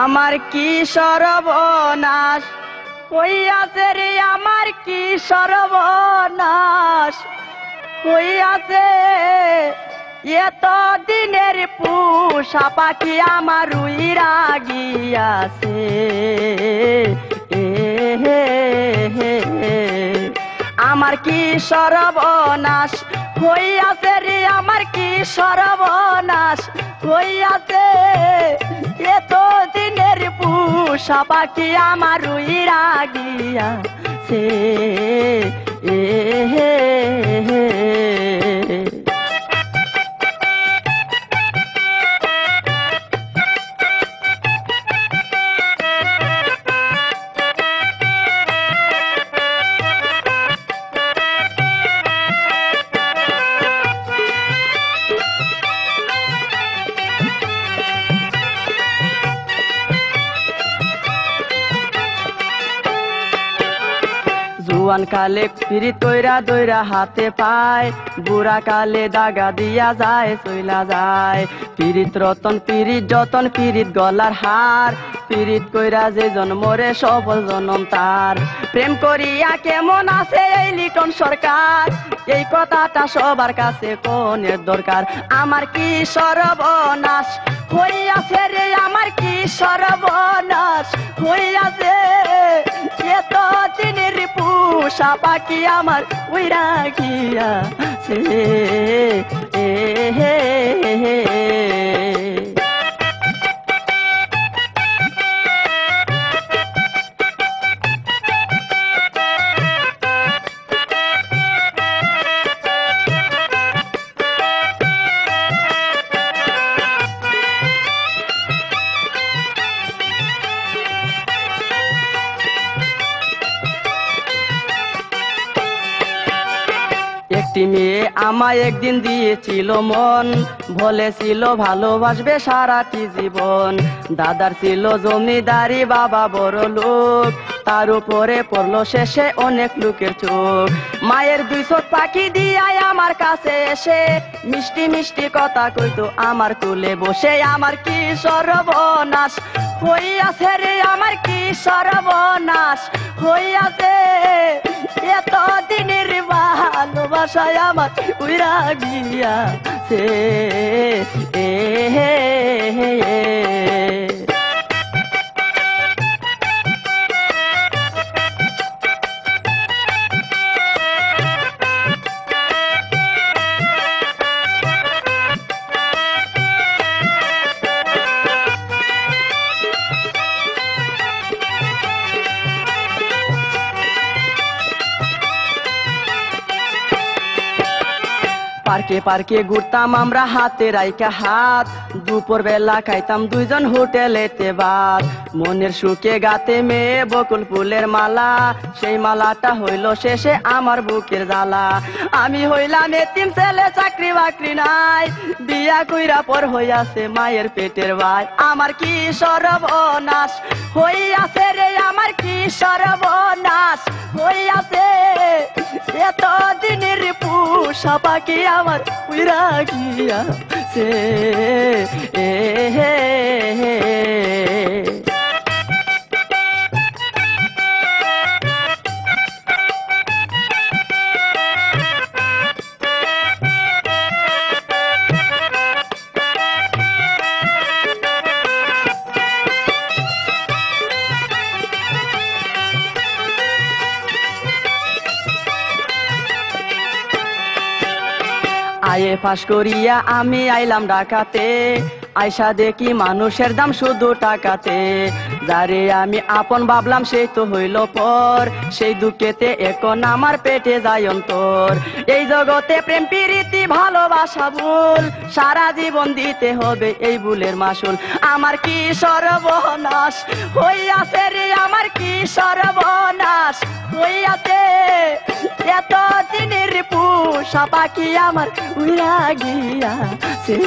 আমার কি সর্বনাশ হইয়াছে রে, আমার কি সর্বনাশ হইয়াছে। এত দিনের পোষা পাখি আমার উইরা গিয়াছে। আমার কি সর্বনাশ হইয়াছে রে, আমার কি সর্বনাশ হইয়াছে। এত দিনের পোষা পাখি আমার উইরা গিয়াছে। জুয়ান কালে পিরিত কইরা দইরা হাতে পায়, বুড়া কালে দাগা দিয়া যায় চইলা যায়। পিরিত রতন পিরিত যতন পিরিত গলার হার, পিরিত কইরা যে জন্মরে সফল জনম তার। প্রেম করিয়া কেমন আছে এই লিটন সরকার, এই কথাটা সবার কাছে কোনের দরকার। আমার কি সর্বনাশ হইয়াছে রে, আমার কি সর্বনাশ হইয়াছে। এত দিনের পোষা পাখি আমার উইরা গিয়াছে। একটি মেয়ে আমায় একদিন দিয়েছিল মন, বলেছিল ভালোবাসবে সারাটি জীবন। দাদার ছিল জমিদারি, বাবা বড় লোক, তার উপরে পড়লো শেষে অনেক লোকের চোখ। মায়ের দুই চোখ পাখি দিয়াই আমার কাছে এসে মিষ্টি মিষ্টি কথা কইতো আমার কোলে বসে। আমার কি সর্বনাশ হইয়াছে রে, আমার কি সর্বনাশ হইয়াছে। এত দিনের ভালোবাসায় আমার উইরা গিয়াছে। পার্কে পার্কে ঘুরতাম আমরা হাতে রাইকা হাত, দুপুর বেলা খাইতাম দুইজন হোটেলেতে ভাত। মনের সুখে গাতে মেয়ে বকুল ফুলের মালা, সেই মালাটা হইল শেষে আমার বুকের জ্বালা। আমি হইলাম এতিম ছেলে, চাকরি বাকরি নাই, বিয়া কইরা পর হইয়াছে মায়ের পেটের ভাই। আমার কি সর্বনাশ হইয়াছে রে, আমার কি সর্বনাশ হইয়াছে। এত দিনের পোষা পাখি আমার উইরা গিয়াছে। আয়ে পাশ করিয়া আমি আইলাম ঢাকাতে, আইসা দেখি মানুষের দাম শুধু টাকাতে। যারে আমি আপন ভাবলাম সেই তো হইল পর, সেই দুঃখেতে এখন আমার পেটে যায় অন্তর। এই জগতে প্রেম প্রীতি ভালোবাসা ভুল, সারা জীবন দিতে হবে এই ভুলের মাসুল। আমার কি সর্বনাশ হইয়াছে রে, আমার কি সর্বনাশ হইয়াছে। এত দিনের পোষা পাখি আমার উইরা গিয়াছে।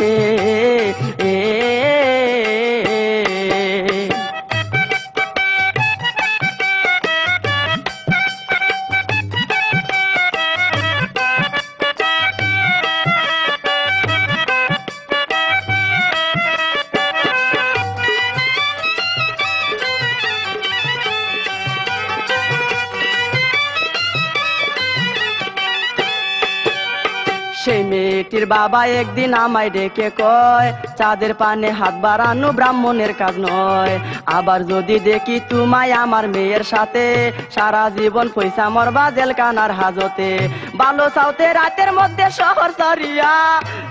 সেই মেয়েটির বাবা একদিন আমায় ডেকে কয়, চাঁদের পানে হাত বাড়ানো ব্রাহ্মণের কাজ নয়। আবার যদি দেখি তোমায় আমার মেয়ের সাথে, সারা জীবন পয়সা মরবা জেলখানার হাজতে। ভালো চাওতে রাতের মধ্যে শহর সারিয়া,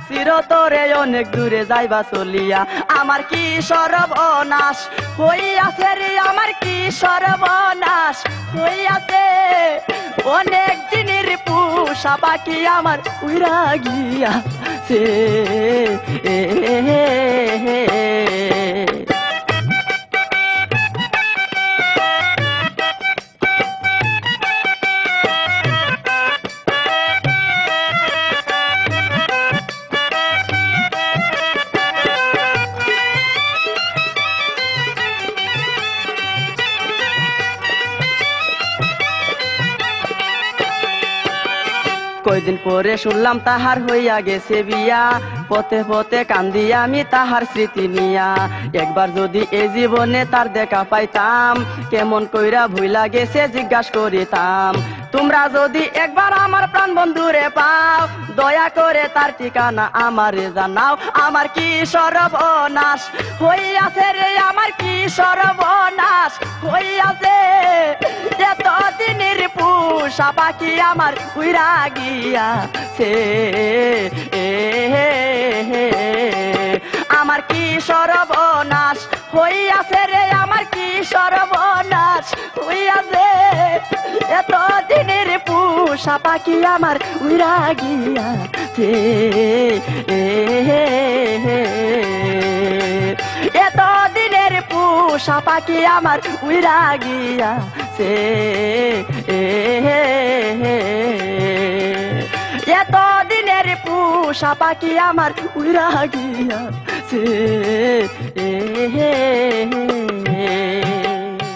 চিরতরে অনেক দূরে যাইবা চলিয়া। আমার কি সর্বনাশ হইয়াছে রে, আমার কি সর্বনাশ হইয়াছে। অনেক দিনের পুষা বাকি আমার উইরা গিয়াছে। কয়দিন পরে শুনলাম তাহার হইয়া গেছে বিয়া, পথে পথে কান্দি আমি তাহার স্মৃতি নিয়া। একবার যদি এই জীবনে তার দেখা পাইতাম, কেমন কইরা ভুইলা গেছে জিজ্ঞাস করিতাম। তোমরা যদি একবার আমার প্রাণ বন্ধুরে পাও, দয়া করে তার ঠিকানা আমারে জানাও। আমার কি সর্বনাশ হইয়াছে রে, আমার কি সর্বনাশ হইয়াছে। এতদিনের পুষা পাখি আমার উইরা গিয়াছে। আমার কি সর্বনাশ হইয়াছে রে, আমার কি সর্বনাশ হইয়াছে। এতদিনের পুষা পাখি আমার উইরা গিয়াছে। এতদিনের পুষা পাখি আমার উইরা গিয়াছে। এতদিনের পুষা পাখি আমার উইরা গিয়াছে।